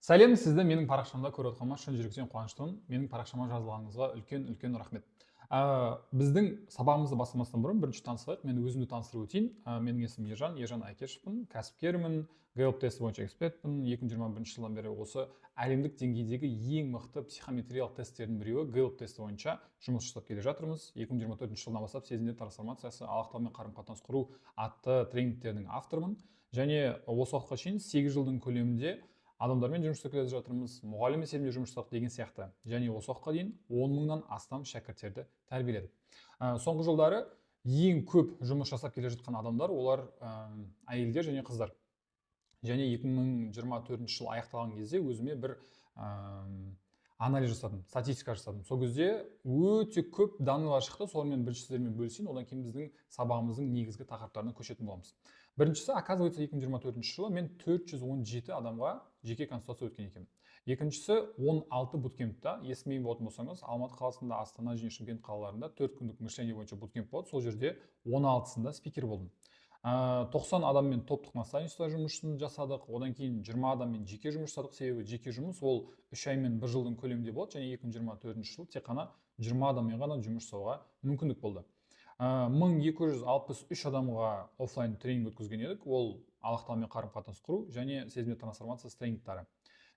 Сәлем, сізді менің парақшамда көріп отқаныма шын жүректен қуаныштымын. Менің парақшама жазылғаныңызға үлкен рахмет. Біздің сабағымызды бастамастан бұрын бірінші танысайық. Мен өзімді таныстырып өтейін. Менің есімім Ержан Айкешевпін, кәсіпкермін, гэллоп тесті бойынша экспертпін. 2021 жылдан бері осы әлемдік деңгейдегі ең мықты психометриялық тесттердің біреуі гэллоп тесті бойынша жұмыс жасап келе жатырмыз. 2024 жылдан бастап сезімдер трансформациясы, алақтаумен қарым-қатынас құру атты тренингтердің авторымын. Және осы уақытқа шейін 8 жылдың көлемінде адамдармен жұмыс жасап келе жатырмыз, мұғалім есебінде жұмыс жасадық деген сияқты. Және осы уақытқа дейін 10 мыңнан астам шәкірттерді тәрбиеледік. Соңғы жылдары ең көп жұмыс жасап келе жатқан адамдар олар әйелдер және қыздар. Және 2024 жыл аяқталған кезде өзіме бір анализ жасадым, статистика жасадым. Сол кезде өте көп данныйлар шықты, сонымен бірінші сіздермен бөлісейін, одан кейін біздің сабағымыздың негізгі тақырыптарына көшетін боламыз. Біріншісі, оказывается, 2024 жылы мен 417 адамға жеке консультация өткен екенмін. Екіншісі, 16 буткемпта, естімеген болатын болсаңыз, Алматы қаласында, Астана және Шымкент қалаларында 4 күндік мышление бойынша буткемп болады. Сол жерде 16-сында спикер болдым. 90 адаммен топтық наставничество жұмысын жасадық, одан кейін 20 адаммен жеке жұмыс жасадық. Себебі жеке жұмыс ол 3 ай мен 1 жылдың көлемінде болады, және 2024 жылы тек қана 20 адаммен ғана жұмыс жасауға мүмкіндік болды. 1263 адамға офлайн тренинг өткізген едік. Ол алақтаумен қарым-қатынас құру және сезімдер трансформациясы тренингтары.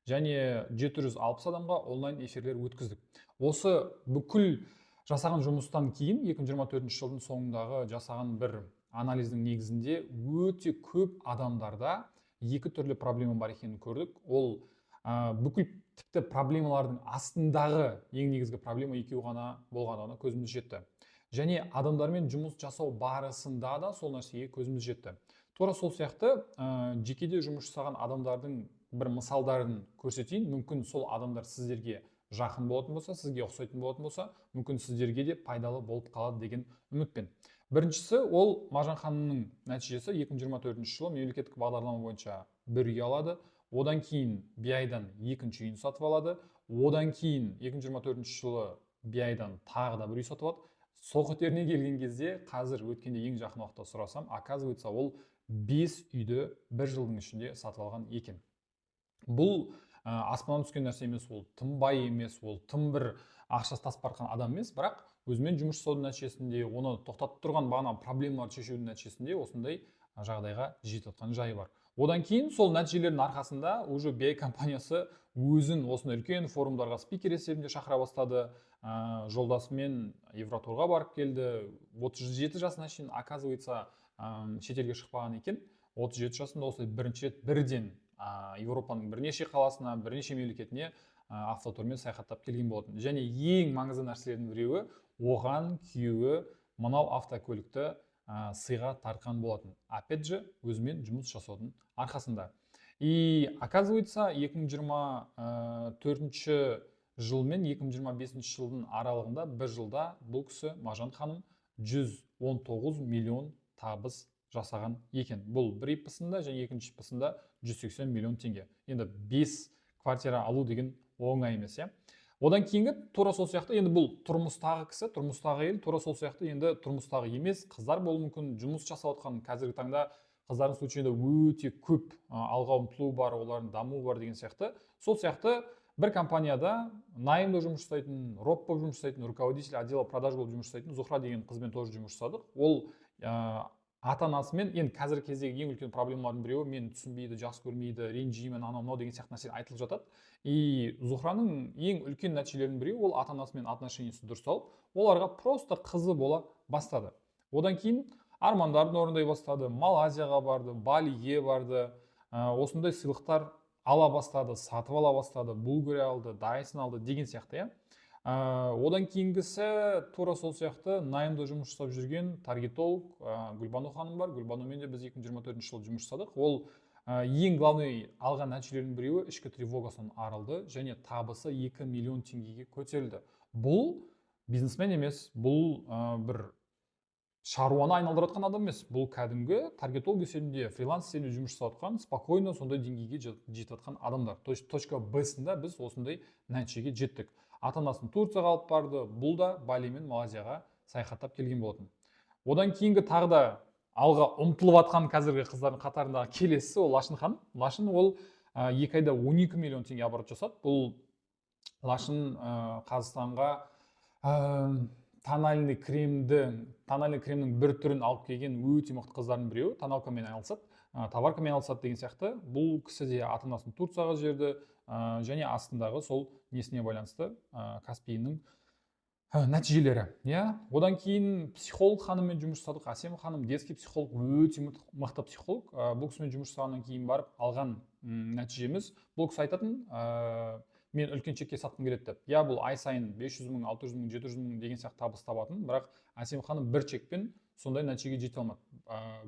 Және 760 адамға онлайн эфирлер өткіздік. Осы бүкіл жасаған жұмыстан кейін 2024 жылдың соңындағы жасаған бір анализдің негізінде өте көп адамдарда екі түрлі проблема бар екенін көрдік. Ол бүкіл тіпті проблемалардың астындағы ең негізгі проблема екеуі ғана болғандығына көзіміз жетті. Және адамдармен жұмыс жасау барысында да сол нәрсеге көзіміз жетті. Тура сол сияқты жекеде жұмыс жасаған адамдардың бір мысалдарын көрсетейін. Мүмкін сол адамдар сіздерге жақын болатын болса, сізге ұқсайтын болатын болса, мүмкін сіздерге де пайдалы болып қалады деген үмітпен. Біріншісі, ол Мажан ханымның нәтижесі. 2024 жылы мемлекеттік бағдарлама бойынша бір үй алады. Одан кейін BI-дан екінші үйін сатып алады. Одан кейін 2024 жылы BI-дан тағы да бір үй сатып алады. Сол қатеріне келген кезде, қазір өткенде ең жақын уақытта сұрасам, оказывается, ол 5 үйді бір жылдың ішінде сатып алған екен. Бұл аспаннан түскен нәрсе емес, ол тым бай емес, ол тым бір ақшасы тасып барқан адам емес, бірақ өзімен жұмыс жасаудың нәтижесінде, оны тоқтатып тұрған бағана проблемаларды шешудің нәтижесінде осындай жағдайға жетіп жатқан жайы бар. Одан кейін сол нәтижелердің арқасында уже BI компаниясы өзін осындай үлкен форумдарға спикер есебінде шақыра бастады. Жолдасымен Евротурға барып келді. 37 жасына шейін, оказывается, шетелге шықпаған екен. 37 жасында осылай бірінші рет бірден Европаның бірнеше қаласына, бірнеше мемлекетіне автотурмен саяхаттап келген болатын. Және ең маңызды нәрселердің біреуі, оған күйеуі мынау автокөлікті сыйға тартқан болатын. Опять же, өзімен жұмыс жасаудың арқасында. И оказывается, 2024 жыл мен 2025 жылдың аралығында бір жылда бұл кісі Мажан ханым 119 миллион табыс жасаған екен. Бұл бір ипысында және екінші ипысында 180 миллион теңге. Енді 5 квартира алу деген оңай емес, иә. Одан кейінгі тура сол сияқты, енді бұл тұрмыстағы кісі, тұрмыстағы ел, тура сол сияқты енді тұрмыстағы емес, қыздар болуы мүмкін, жұмыс жасап отқан қазіргі таңда қыздардың случайында өте көп алға ұмтылу бар, олардың дамуы бар деген сияқты. Сол сияқты бір компанияда найм болып жұмыс жасайтын, роб болып жұмыс жасайтын, руководитель отдела продаж болып жұмыс жасайтын Зухра деген қызбен тоже жұмыс жасадық. Ол ата-анасымен, енді қазіргі кездегі ең үлкен проблемалардың біреуі, мен түсінбейді, жақсы көрмейді, ренжимін, анау деген сияқты нәрсе айтылып жатады. И Зухраның ең үлкен нәтижелерінің біреуі, ол ата-анасымен отношениесі дұрысталып, оларға просто қызы бола бастады. Одан кейін армандарын орындай бастады, Малайзияға барды, Балиге барды, осындай сыйлықтар ала бастады, сатып ала бастады, Булгария алды, Дайсон алды деген сияқты, иә. Одан кейінгісі тура сол сияқты найымда жұмыс жасап жүрген таргетолог Гүлбану ханым бар. Гүлбанумен де біз 2024 жылы жұмыс жасадық. Ол ең главный алған нәтижелердің біреуі ішкі тревогасынан арылды және табысы 2 миллион теңгеге көтерілді. Бұл бизнесмен емес, бұл бір шаруаны айналдырып жатқан адам емес. Бұл кәдімгі таргетолог есебінде, фриланс есебінде жұмыс жасап жатқан, спокойно сондай деңгейге жетіп жатқан адамдар. То есть точка Б-сында біз осындай нәтижеге жеттік. Ата-анасын Турцияға алып барды, бұл да Бали мен Малайзияға саяхаттап келген болатын. Одан кейінгі тағы да алға ұмтылып жатқан қазіргі қыздардың қатарындағы келесі ол Лашын ханым. Лашын ол 2 айда 12 миллион теңге оборот жасады. Бұл лашын Қазақстанға тональный кремнің бір түрін алып келген өте мықты қыздардың біреуі, тоналкамен айналысады, товаркамен айналысады деген сияқты. Бұл кісі де ата-анасын Турцияға жіберді, және астындағы сол несіне байланысты Каспийінің нәтижелері. Одан кейін психолог ханыммен жұмыс жасадық. Әсем ханым детский психолог, өте мықты психолог. Бұл кісімен жұмыс жасағаннан кейін барып алған нәтижеміз, бұл кісі айтатын, мен үлкен чекке сатқым келеді деп. Бұл ай сайын 500 мың, 600 мың, 700 мың деген сияқты табыс табатын, бірақ Әсем ханым бір чекпен сондай нәтижеге жете алмады.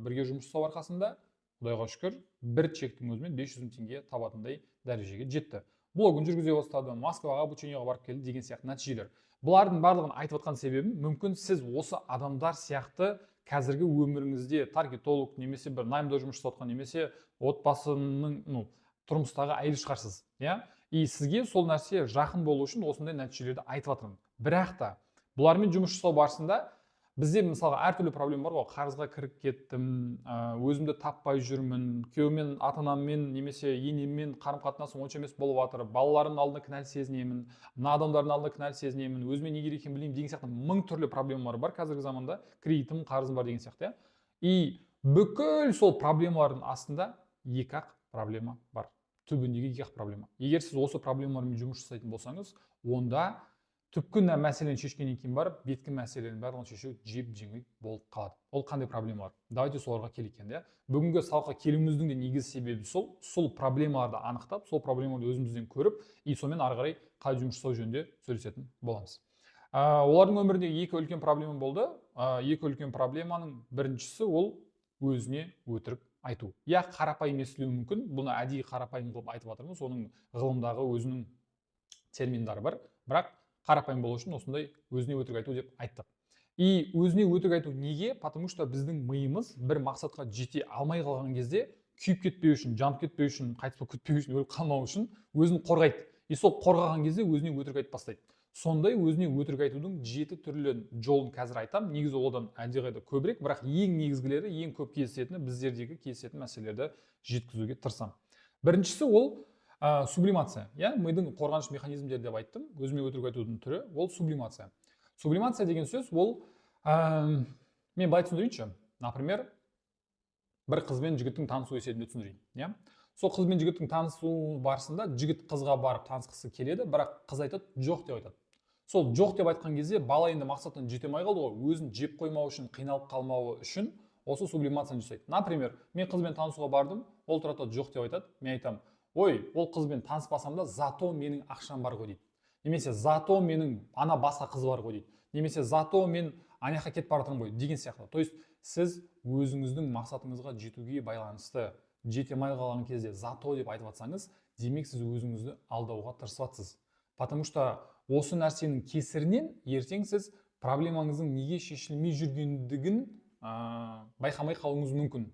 Бірге жұмыс жасау арқасында, Құдайға шүкір, бір чектің өзімен 500 мың теңге табатындай дәрежеге жетті. Блогын жүргізе бастады, Москваға обучениеға барып келді деген сияқты нәтижелер. Бұлардың барлығын айтып отқан себебім, мүмкін сіз осы адамдар сияқты қазіргі өміріңізде таргетолог немесе бір наймда жұмыс жасап жатқан, немесе отбасының тұрмыстағы әйел шығарсыз. И сізге сол нәрсе жақын болу үшін осындай нәтижелерді айтып жатырмын. Бірақ та бұлармен жұмыс жасау барысында бізде мысалға әртүрлі проблема бар ғой. Қарызға кіріп кеттім, өзімді таппай жүрмін, күйеумен, ата-анаммен немесе енеммен қарым-қатынасым онша емес болып жатыр, балаларымның алдында кінәлі сезінемін, мына адамдардың алдында кінәлі сезінемін, өзіме не керек екенін білмеймін деген сияқты мың түрлі проблемалар бар қазіргі заманда. Кредитім, қарызым бар деген сияқты. И бүкіл сол проблемалардың астында екі-ақ проблема бар. Түбіндегі екі-ақ проблема. Егер сіз осы проблемалармен жұмыс жасайтын болсаңыз, онда түпкі мәселені шешкеннен кейін барып, беткі мәселенің барлығын шешу жеп-жеңіл болып қалады. Ол қандай проблемалар? Давайте соларға келейік енді. Бүгінгі сабаққа келуіміздің де негізгі себебі сол проблемаларды анықтап, сол проблемаларды өзімізден көріп, и сонымен ары қарай қалай жұмыс жасау жөнінде сөйлесетін боламыз. Олардың өмірінде екі үлкен проблема болды. Екі үлкен проблеманың біріншісі ол өзіне өтірік айту. Қарапайым естілуі мүмкін. Бұны әдейі қарапайым қылып айтып жатырмыз. Оның ғылымдағы өзінің терминдары бар. Бірақ қарапайым болу үшін осындай өзіне өтірік айту деп айттық. И өзіне өтірік айту неге? Потому что біздің миымыз бір мақсатқа жете алмай қалған кезде күйіп кетпеу үшін, жанып кетпеу үшін, қайтыс болып кетпеу үшін, өліп қалмау үшін өзін қорғайды. И сол қорғаған кезде өзіне өтірік айтып бастайды. Сондай өзіне өтірік айтудың 7 түрлі жолын қазір айтам. Негізі одан әлдеқайда көбірек, бірақ ең негізгілері, ең көп кездесетіні, біздердегі кездесетін мәселелерді жеткізуге тырысамын. Біріншісі ол сублимация. Мидың қорғаныш механизмдері деп айттым. Өзіме өтірік айтудың түрі ол сублимация. Сублимация деген сөз ол мен былай түсіндірейінші. Например, бір қыз бен жігіттің танысу есебінде түсіндірейін. Сол қыз бен жігіттің танысу барысында жігіт қызға барып танысқысы келеді, бірақ қыз айтады, жоқ деп айтады. Сол жоқ деп айтқан кезде бала енді мақсатына жете алмай қалды ғой, өзін жеп қоймау үшін, қиналып қалмауы үшін осы сублимацияны жасайды. Например, мен қызбен танысуға бардым, ол тұрады жоқ деп айтады, мен айтамын, ой, ол қызбен таныспасам да, зато менің ақшам бар ғой дейді. Немесе зато менің ана басқа қыз бар ғой дейді. Немесе зато мен ана жаққа кетіп бара жатырмын ғой деген сияқты. То есть сіз өзіңіздің мақсатыңызға жетуге байланысты жете алмай қалған кезде зато деп айтып жатсаңыз, демек сіз өзіңізді алдауға тырысып жатсыз. Потому что осы нәрсенің кесірінен ертең сіз проблемаңыздың неге шешілмей жүргендігін байқамай қалуыңыз мүмкін.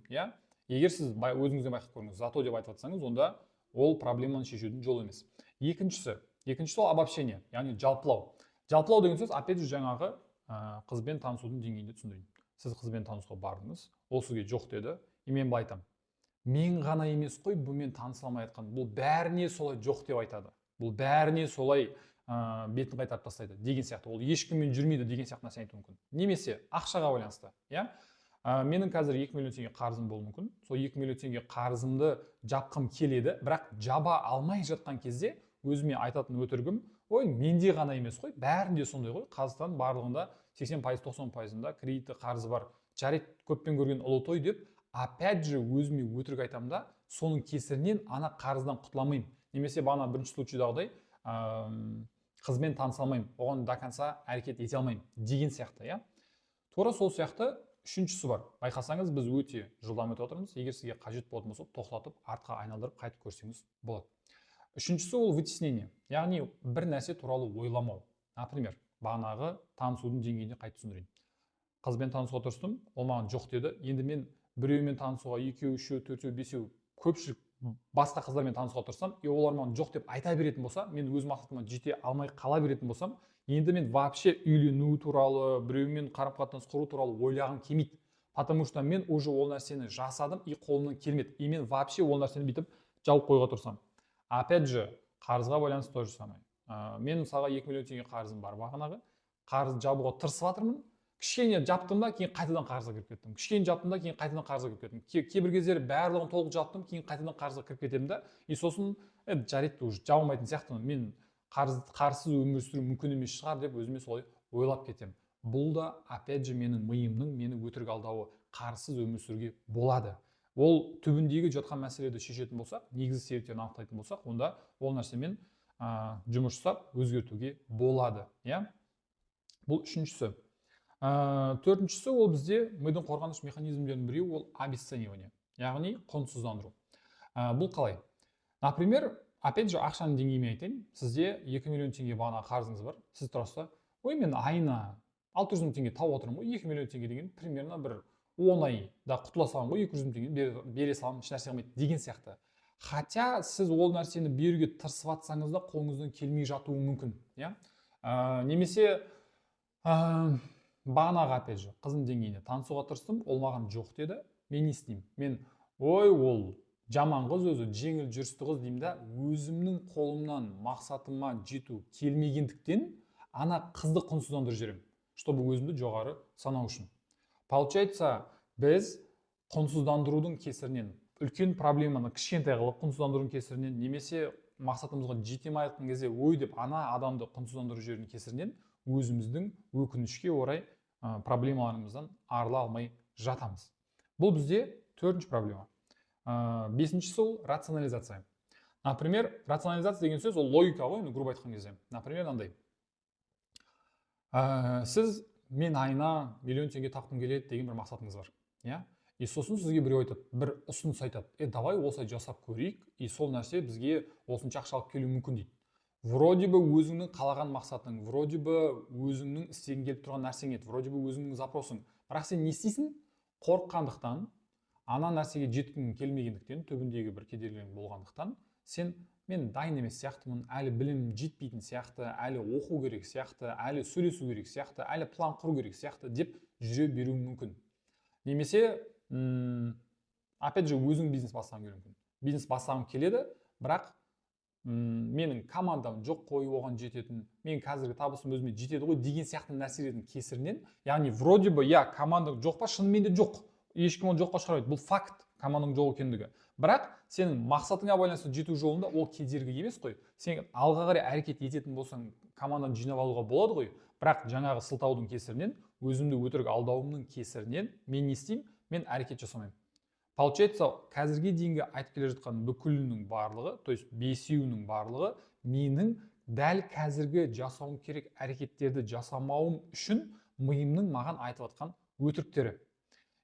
Егер сіз өзіңізден байқап көріңіз, зато деп айтып жатсаңыз, онда ол проблеманы шешудің жолы емес. Екіншісі ол обобщение, яғни жалпылау. Жалпылау деген сөз, опять же, жаңағы қызбен танысудың деңгейінде түсіндірейін. Сіз қызбен танысуға бардыңыз, ол сізге жоқ деді, и мен былай айтамын. Мен ғана емес қой, бұмен таныса алмай жатқан. Бұл бәріне солай жоқ деп айтады. Бұл бәріне солай бетін қайтарып тастайды деген сияқты. Ол ешкіммен жүрмейді деген сияқты нәрсе айтуы мүмкін. Немесе ақшаға байланысты. Менің қазір 2 миллион теңге қарызым болуы мүмкін. Сол 2 миллион теңге қарызымды жапқым келеді, бірақ жаба алмай жатқан кезде өзіме айтатын өтірігім, ой, менде ғана емес қой, бәрінде сондай ғой. Қазақстан барлығында 80%, 90%-ында кредиті қарызы бар. Жарайды, көппен көрген ұлы той деп, опять же өзіме өтірік айтамын да, соның кесірінен ана қарыздан құтыламаймын. Немесе бана бірінші случайдағыдай қызбен таныса алмаймын, оған до конца әрекет ете алмаймын деген сияқты. Тура сол сияқты үшіншісі бар. Байқасаңыз, біз өте жылдам өтіп отырмыз. Егер сізге қажет болатын болса, тоқтатып, артқа айналдырып қайтып көрсеңіз болады. Үшіншісі ол вытеснение, яғни бір нәрсе туралы ойламау. Например, бағанағы танысудың деңгейінде қайтып түсіндірейін. Қызбен танысуға тырыстым, ол маған жоқ деді. Енді мен біреумен танысуға, екеу, үшеу, төртеу, бесеу, көпшілік басқа қыздармен танысуға тырыссам, олар маған жоқ деп айта беретін болса, мен өз мақсатыма жете алмай қала беретін болсам, енді мен вообще үйлену туралы, біреумен қарым-қатынас құру туралы ойлағым келмейді. Потому что мен уже ол нәрсені жасадым, и қолымнан келмеді. И мен вообще ол нәрсені бүйтіп жауып қоюға тырысамын. Опять же, қарызға байланысты то же самое. Мен мысалға 2 миллион теңге қарызым бар бағанағы. Қарызды жабуға тырысып жатырмын. Кішкене жаптым да, кейін қайтадан қарызға кіріп кеттім. Кішкене жаптым да, кейін қайтадан қарызға кіріп кеттім. Кейбір кездері барлығын толық жаптым, кейін қайтадан қарызға кіріп кетемін да, и сосын жарайды, уже жабылмайтын сияқтымын. Мен қарызсыз өмір сүру мүмкін емес шығар деп өзіме солай ойлап кетемін. Бұл да опять же менің миымның мені өтірік алдауы. Қарызсыз өмір сүруге болады. Ол түбіндегі жатқан мәселені шешетін болсақ, негізгі себептерін анықтайтын болсақ, онда ол нәрсемен жұмыс жасап өзгертуге болады. Бұл үшіншісі. Төртіншісі ол бізде мидың қорғаныш механизмдерінің біреуі ол обесценивание, яғни құнсыздандыру. Бұл қалай? Например, опять же ақшаның деңгейімен айтайын. Сізде 2 миллион теңге бағана қарызыңыз бар. Сіз тұрасыз да, ой, мен айына 600 мың теңге тауып отырмын ғой. 2 миллион теңге деген примерно бір 10 айда құтыла салам ғой, 200 мың теңге бере салам, еш нәрсе қылмайды деген сияқты. Хотя сіз ол нәрсені беруге тырысып жатсаңыз да қолыңыздан келмей жатуы мүмкін. Немесе бағанағы опять же қызым деңгейіне танысуға тырыстым, ол маған жоқ деді. Мен не істеймін? Мен ой, ол жаман қыз, өзі жеңіл жүрісті қыз деймін да, өзімнің қолымнан мақсатыма жету келмегендіктен ана қызды құнсыздандырып жіберемін, чтобы өзімді жоғары санау үшін. Получается, біз құнсыздандырудың кесірінен, үлкен проблеманы кішкентай қылып құнсыздандырудың кесірінен, немесе мақсатымызға жете алмай жатқан кезде ой деп ана адамды құнсыздандырып жіберудің кесірінен өзіміздің өкінішке орай проблемаларымыздан арыла алмай жатамыз. Бұл бізде төртінші проблема. Бесіншісі ол рационализация. Например, рационализация деген сөз ол логика ғой, грубо айтқан кезде. Например, мынандай. Сіз мен айына миллион теңге тапқым келеді деген бір мақсатыңыз бар. И сосын сізге біреу айтады, бір ұсыныс айтады. Давай осылай жасап көрейік, и сол нәрсе бізге осынша ақша алып келуі мүмкін дейді. Вроде бы өзіңнің қалаған мақсатың, вроде бы өзіңнің істегің келіп тұрған нәрсең еді, вроде бы өзіңнің запросың. Бірақ сен не істейсің? Қорыққандықтан, ана нәрсеге жеткің келмегендіктен, түбіндегі бір кедергілер болғандықтан, мен дайын емес сияқтымын, әлі білім жетпейтін сияқты, әлі оқу керек сияқты, әлі сөйлесу керек сияқты, әлі план құру керек сияқты деп жүре беруі мүмкін. Немесе, опять же, өзің бизнес бастағың келуі мүмкін. Бизнес бастағым келеді, бірақ менің командам жоқ қой, оған жететін, мен қазіргі табысым өзіме жетеді ғой деген сияқты нәрселердің кесірінен, яғни вроде бы команда жоқ па, шынымен де жоқ, ешкім оны жоққа шығармайды, бұл факт, команданың жоқ екендігі. Бірақ сенің мақсатыңа байланысты жету жолында ол кедергі емес қой. Сен алға қарай әрекет ететін болсаң, команданы жинап алуға болады ғой. Бірақ жаңағы сылтаудың кесірінен, өзімді өтірік алдауымның кесірінен мен не істеймін? Мен әрекет жасамаймын. Получается, қазірге дейінгі айтып келе жатқан бүкілінің барлығы, то есть бесеуінің барлығы менің дәл қазіргі жасауым керек әрекеттерді жасамауым үшін миымның маған айтып жатқан өтіріктері.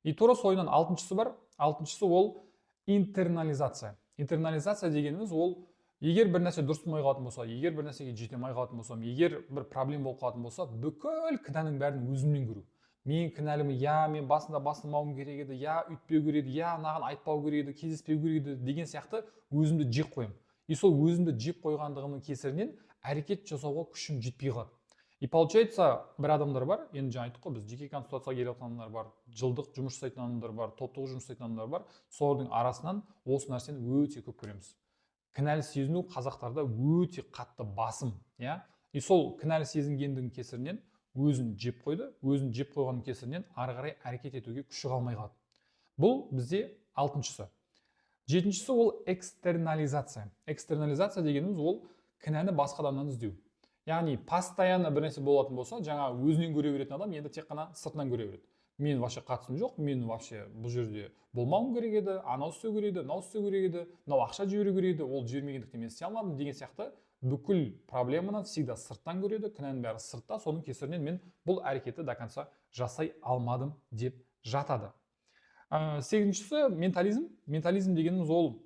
И тура соңынан алтыншысы бар. Алтыншысы ол интернализация. Интернализация дегеніміз ол егер бір нәрсе дұрыс болмай қалатын болса, егер бір нәрсеге жете алмай қалатын болсам, егер бір проблема болып қалатын болса, бүкіл кінәнің бәрін өзімнен көру. Мен кінәлімін, мен басында басылмауым керек еді, үйтпеу керек еді, мынаған айтпау керек еді, кездеспеу керек еді деген сияқты өзімді жеп қоямын. И сол өзімді жеп қойғандығымның кесірінен әрекет жасауға күшім жетпей қалады. И получается, бір адамдар бар, енді жаңа айттық қой, біз жеке консультацияға келіп жатқандар бар, жылдық жұмыс жасайтын адамдар бар, топтық жұмыс жасайтын адамдар бар. Солардың арасынан осы нәрсені өте көп көреміз. Кінәлі сезіну қазақтарда өте қатты басым, И сол кінәлі сезінгендігінің кесірінен өзін жеп қойды, өзін жеп қойғанның кесірінен ары қарай әрекет етуге күші қалмай қалады. Бұл бізде алтыншысы. Жетіншісі ол экстернализация. Экстернализация дегеніміз ол кінәні басқа адамнан іздеу. Яғни постоянно бір нәрсе болатын болса, жаңа өзінен көре беретін адам енді тек қана сыртынан көре береді. Мен вообще қатысым жоқ, мен вообще бұл жерде болмауым керек еді, анау істеу керек еді, мынау істеу керек еді, мынау ақша жіберу керек еді, ол жібермегендіктен мен істей алмадым деген сияқты бүкіл проблеманы всегда сырттан көреді, кінәнің бәрі сыртта, соның кесірінен мен бұл әрекетті до конца жасай алмадым деп жатады. Сегізіншісі ментализм. Ментализм дегеніміз ол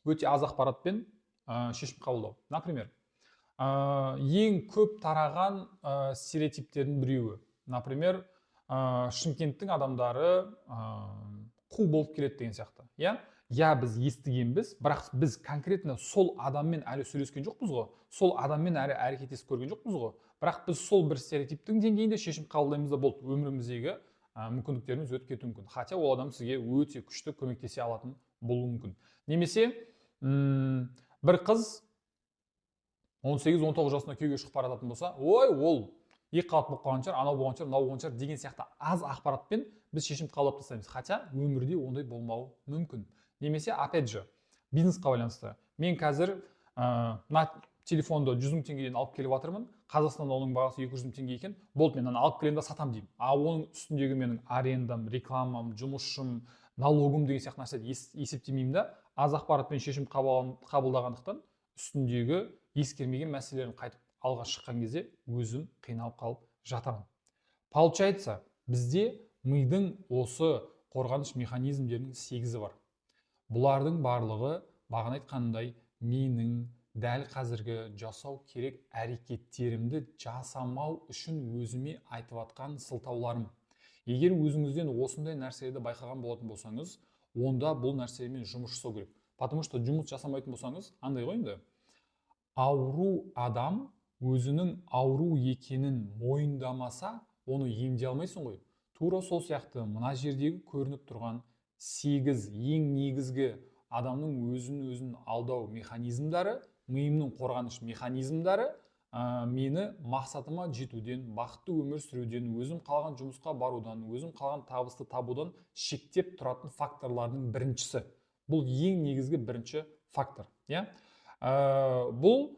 өте аз ақпаратпен шешім қабылдау. Например, ең көп тараған стереотиптердің біреуі. Например, Шымкенттің адамдары қу болып келеді деген сияқты. Біз естігенбіз, бірақ біз конкретно сол адаммен әлі сөйлескен жоқпыз ғой, сол адаммен әлі әрекеттесіп көрген жоқпыз ғой, бірақ біз сол бір стереотиптің деңгейінде шешім қабылдаймыз да болды, өміріміздегі мүмкіндіктеріміз өтіп кетуі мүмкін. Хотя ол адам сізге өте күшті көмектесе алатын болуы мүмкін. Немесе бір қыз 18-19 жасында күйеуге шығып бара жататын болса, ой, ол екі қабат болып қалған шығар, анау болған шығар, мынау болған шығар деген сияқты аз ақпаратпен біз шешім қабылдап тастаймыз. Хотя өмірде ондай болмауы мүмкін. Немесе, опять же, бизнесқа байланысты. Мен қазір мына телефонды 100 000 теңгеден алып келіп жатырмын. Қазақстанда оның бағасы 200 000 теңге екен. Болды, мен аны алып келемін да сатам деймін. Оның үстіндегі менің арендам, рекламам, жұмысшым, налогым деген сияқты нәрселерді есептемеймін да, аз ақпаратпен шешім қабылдағандықтан үстіндегі ескермеген мәселелерін қайтып алға шыққан кезде өзім қиналып қалып жатамын. Получается, бізде мидың осы қорғаныш механизмдерінің 8-і бар. Бұлардың барлығы бағана айтқандай менің дәл қазіргі жасау керек әрекеттерімді жасамау үшін өзіме айтып жатқан сылтауларым. Егер өзіңізден осындай нәрселерді байқаған болатын болсаңыз, онда бұл нәрселермен жұмыс жасау керек. Потому что жұмыс жасамайтын болсаңыз, андай ғой енді, ауру адам өзінің ауру екенін мойындамаса, оны емдей алмайсың ғой. Тура сол сияқты мына жердегі көрініп тұрған 8 ең негізгі адамның өзін алдау механизмдары, миымның қорғаныш механизмдары мені мақсатыма жетуден, бақытты өмір сүруден, өзім қалаған жұмысқа барудан, өзім қалған табысты табудан шектеп тұратын факторлардың біріншісі. Бұл ең негізгі бірінші фактор. Бұл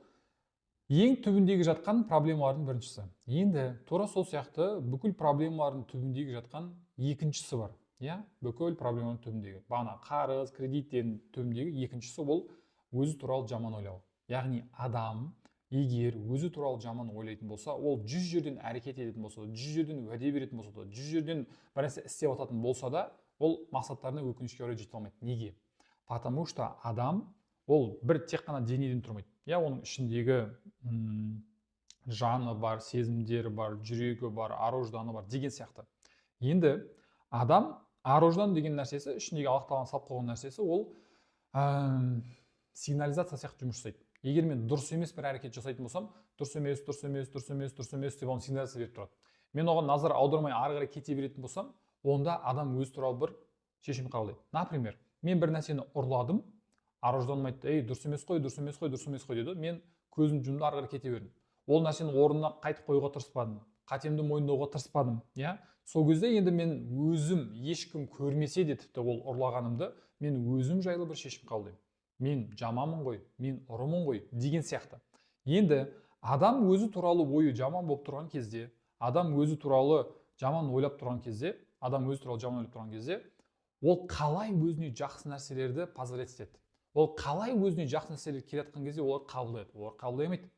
ең түбіндегі жатқан проблемалардың біріншісі. Енді тура сол сияқты бүкіл проблемалардың түбіндегі жатқан екіншісі бар. Бүкіл проблеманың түбіндегі. Бағана қарыз, кредиттен түбіндегі екіншісі ол өзі туралы жаман ойлау. Яғни адам егер өзі туралы жаман ойлайтын болса, ол 100 жерден әрекет ететін болса, 100 жерден уәде беретін болса, 100 жерден бір нәрсе істеп жататын болса да, ол мақсаттарына өкінішке орай жете алмайды. Неге? Потому что адам ол бір тек қана денеден тұрмайды. Оның ішіндегі жаны бар, сезімдері бар, жүрегі бар, ар-ожданы бар деген сияқты. Енді адам ар-ождан деген нәрсесі, ішіндегі алақталған салып қойған нәрсесі, ол сигнализация сияқты жұмыс жасайды. Егер мен дұрыс емес бір әрекет жасайтын болсам, дұрыс емес деп оны сигнализация беріп тұрады. Мен оған назар аудармай ары қарай кете беретін болсам, онда адам өз туралы бір шешім қабылдайды. Например, мен бір нәрсені ұрладым, ар-ожданым айтты, ей, дұрыс емес қой деді. Мен көзім жұмды, ары қарай кете бердім. Ол нәрсені орнына қайтып қоюға тырыспадым, қатемді мойындауға тырыспадым. Сол кезде енді мен өзім ешкім көрмесе де тіпті ол ұрлағанымды, мен өзім жайлы бір шешім қабылдаймын. Мен жаманмын ғой, мен ұрымын ғой деген сияқты. Енді адам өзі туралы ойы жаман болып тұрған кезде, адам өзі туралы жаман ойлап тұрған кезде, ол қалай өзіне жақсы нәрселерді позволять етеді. Ол қалай өзіне жақсы нәрселер келе жатқан кезде олар қабылдайды, олар қабылдай алмайды.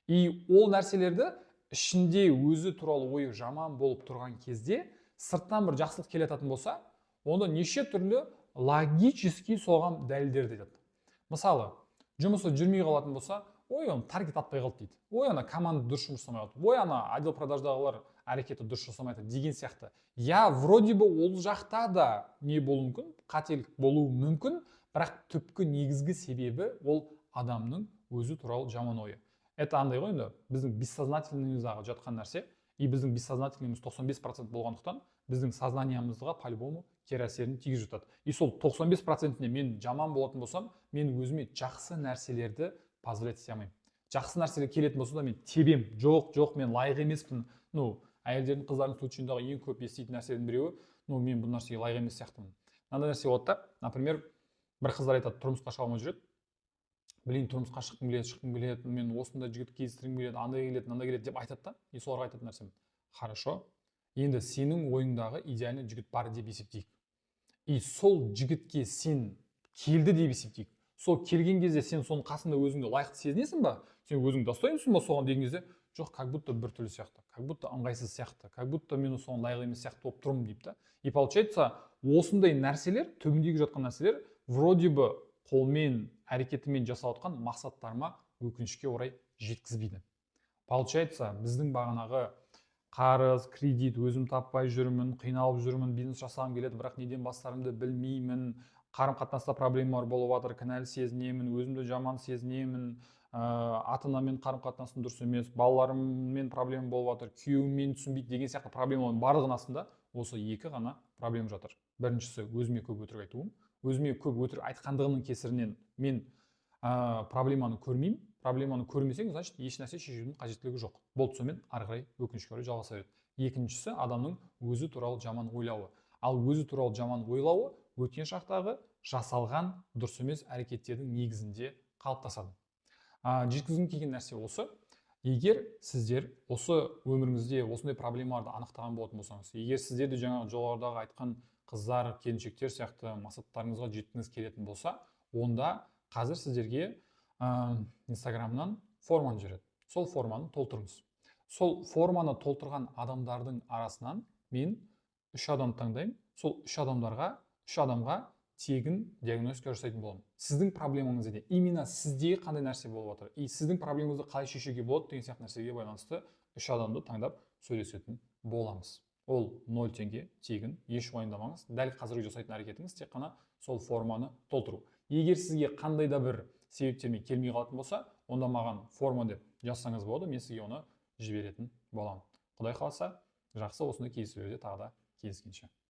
И ол нәрселерді ішінде өзі туралы ойы жаман болып тұрған кезде, сырттан бір жақсылық келе жататын болса, онда неше түрлі логически соған дәлелдерді айтады. Мысалы, жұмысы жүрмей қалатын болса, ой, оны таргет атпай қалды дейді. Ой, ана команда дұрыс жұмыс жасамай қалды. Ой, ана отдел продаждағылар әрекеті дұрыс жасамайды деген сияқты. Вроде бы ол жақта да не болуы мүмкін, қателік болуы мүмкін, бірақ түпкі негізгі себебі ол адамның өзі туралы жаман ойы. Это андай ғой енді, біздің бессознательныйымыздағы жатқан нәрсе, и біздің бессознательныйымыз 95% болғандықтан, біздің сознаниямызға по-любому кері әсерін тигізіп жатады. И сол 95%-не мен жаман болатын болсам, мен өзіме жақсы нәрселерді позволять ете алмаймын. Жақсы нәрселер келетін болса да мен тебем, жоқ, мен лайық емеспін. Әйелдердің, қыздардың случайындағы ең көп еститін нәрселердің біреуі, мен бұл нәрсеге лайық емес сияқтымын. Мынандай нәрсе болады да, например, бір қыздар айтады, тұрмысқа шыға алмай жүреді. Блин, тұрмысқа шыққым келеді, мен осындай жігіт кездестіргім келеді, андай келеді деп айтады да, и соларға айтатын нәрсем. Хорошо. Енді сенің ойыңдағы идеальный жігіт бар деп есептейік. И сол жігітке сен келді деп есептейік. Сол келген кезде сен соның қасында өзіңді лайықты сезінесің ба? Сен өзіңді достоймысың ба соған деген кезде? Жоқ, как будто бір түрлі сияқты, как будто ыңғайсыз сияқты, как будто мен соған лайық емес сияқты болып тұрмын дейді да. И получается, осындай нәрселер, түбіндегі жатқан нәрселер, вроде бы қолмен, әрекетімен жасалатқан мақсаттарыма өкінішке орай жеткізбейді. Получается, біздің бағанағы қарыз, кредит, өзім таппай жүрмін, қиналып жүрмін, бизнес жасағым келеді, бірақ неден бастарымды білмеймін, қарым-қатынаста проблемалар болып жатыр, кінәлі сезінемін, өзімді жаман сезінемін, ата-анамен қарым-қатынасым дұрыс емес, балаларыммен проблема болып жатыр, күйеуіммен түсінбейді деген сияқты проблемалардың барлығының астында осы екі ғана проблема жатыр. Біріншісі, өзіме көп өтірік айтуым, өзіме көп өтірік айтқандығымның кесірінен мен проблеманы көрмеймін. Проблеманы көрмесең, значит, еш нәрсе шешудің қажеттілігі жоқ. Болды, сонымен ары қарай өкінішке орай жалғаса береді. Екіншісі, адамның өзі туралы жаман ойлауы. Ал өзі туралы жаман ойлауы өткен шақтағы жасалған дұрыс емес әрекеттердің негізінде қалыптасады. Жеткізгім келген нәрсе осы. Егер сіздер осы өміріңізде осындай проблемаларды анықтаған болатын болсаңыз, егер сіздер де жаңа жоғарыдағы айтқан қыздар, келіншектер сияқты мақсаттарыңызға жеткіңіз келетін болса, онда қазір сіздерге инстаграмнан форманы жібереді. Сол форманы толтырыңыз. Сол форманы толтырған адамдардың арасынан мен 3 адам таңдаймын. Сол 3 адамға тегін диагностика жасайтын боламын. Сіздің проблемаңыз не? Именно сізде қандай нәрсе болып жатыр? Сіздің проблемаңызды қалай шешуге болады деген сияқты нәрсеге байланысты 3 адамды таңдап сөйлесетін боламыз. Ол 0 теңге тегін, еш уайымдамаңыз. Дәл қазіргі жасайтын әрекетіңіз тек қана сол форманы толтыру. Егер сізге қандай да бір себептермен келмей қалатын болса, онда маған форма деп жазсаңыз болады, мен сізге оны жіберетін боламын. Құдай қаласа, жақсы осындай кездесулерде тағы да кездескенше.